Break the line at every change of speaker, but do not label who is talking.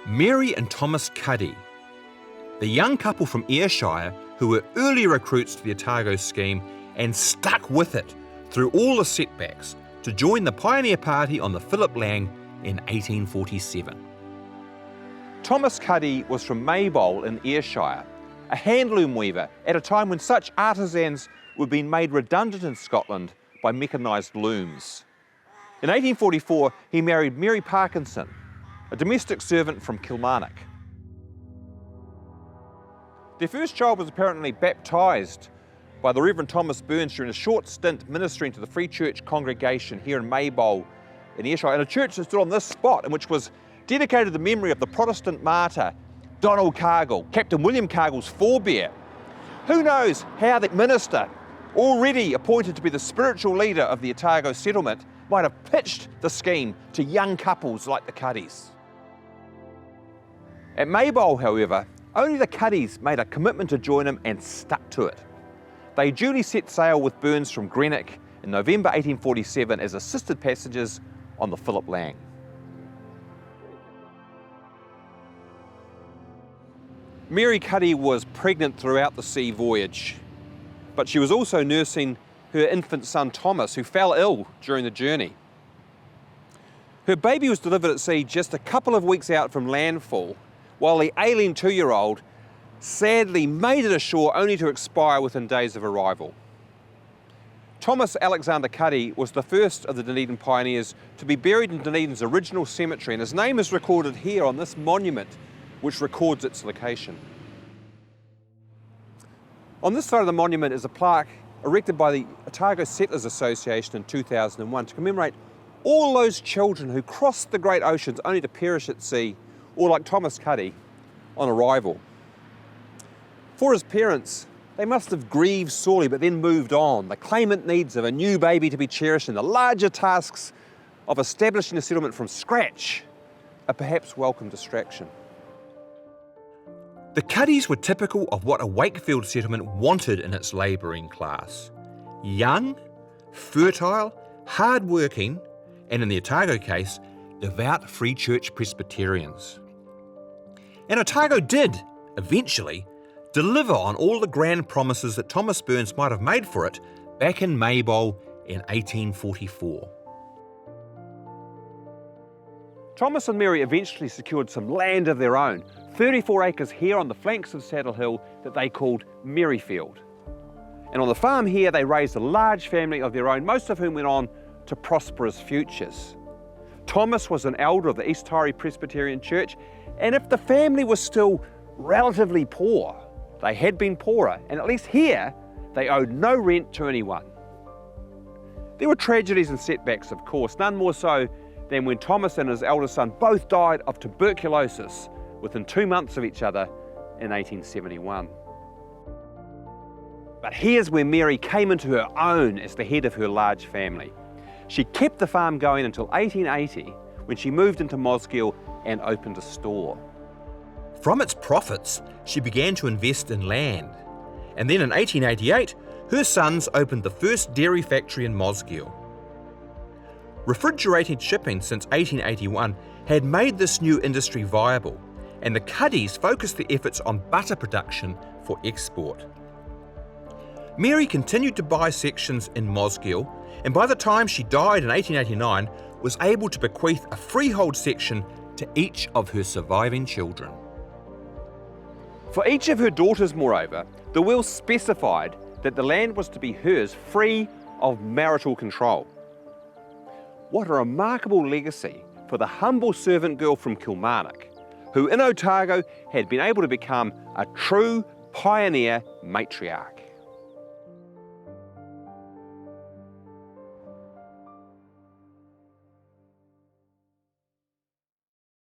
Mary and Thomas Cuddie, the young couple from Ayrshire who were early recruits to the Otago scheme and stuck with it through all the setbacks to join the pioneer party on the Phillip Lang in 1847. Thomas Cuddie was from Maybole in Ayrshire, a handloom weaver at a time when such artisans were being made redundant in Scotland by mechanised looms. In 1844, he married Mary Parkinson, a domestic servant from Kilmarnock. Their first child was apparently baptised by the Reverend Thomas Burns during a short stint ministering to the Free Church congregation here in Maybole in Ayrshire, in a church that stood on this spot and which was dedicated to the memory of the Protestant martyr Donald Cargill, Captain William Cargill's forebear. Who knows how the minister, already appointed to be the spiritual leader of the Otago settlement, might have pitched the scheme to young couples like the Cuddies. At Maybole, however, only the Cuddies made a commitment to join him and stuck to it. They duly set sail with Burns from Greenock in November 1847 as assisted passengers on the Phillip Lang. Mary Cuddie was pregnant throughout the sea voyage, but she was also nursing her infant son Thomas, who fell ill during the journey. Her baby was delivered at sea just a couple of weeks out from landfall, while the ailing 2-year-old sadly made it ashore only to expire within days of arrival. Thomas Alexander Cuddie was the first of the Dunedin pioneers to be buried in Dunedin's original cemetery, and his name is recorded here on this monument, which records its location. On this side of the monument is a plaque erected by the Otago Settlers Association in 2001 to commemorate all those children who crossed the great oceans only to perish at sea, or like Thomas Cuddie, on arrival. For his parents, they must have grieved sorely but then moved on. The claimant needs of a new baby to be cherished and the larger tasks of establishing a settlement from scratch a perhaps welcome distraction. The Cuddies were typical of what a Wakefield settlement wanted in its labouring class. Young, fertile, hard-working, and in the Otago case, devout Free Church Presbyterians. And Otago did, eventually, deliver on all the grand promises that Thomas Burns might have made for it back in Maybole in 1844. Thomas and Mary eventually secured some land of their own, 34 acres here on the flanks of Saddle Hill that they called Merrifield. And on the farm here they raised a large family of their own, most of whom went on to prosperous futures. Thomas was an elder of the East Tyree Presbyterian Church, and if the family was still relatively poor, they had been poorer, and at least here they owed no rent to anyone. There were tragedies and setbacks, of course, none more so than when Thomas and his eldest son both died of tuberculosis within 2 months of each other in 1871. But here's where Mary came into her own as the head of her large family. She kept the farm going until 1880, when she moved into Mosgiel and opened a store. From its profits, she began to invest in land. And then in 1888, her sons opened the first dairy factory in Mosgiel. Refrigerated shipping since 1881 had made this new industry viable, and the Cuddies focused their efforts on butter production for export. Mary continued to buy sections in Mosgiel, and by the time she died in 1889, was able to bequeath a freehold section to each of her surviving children. For each of her daughters, moreover, the will specified that the land was to be hers free of marital control. What a remarkable legacy for the humble servant girl from Kilmarnock, who in Otago had been able to become a true pioneer matriarch.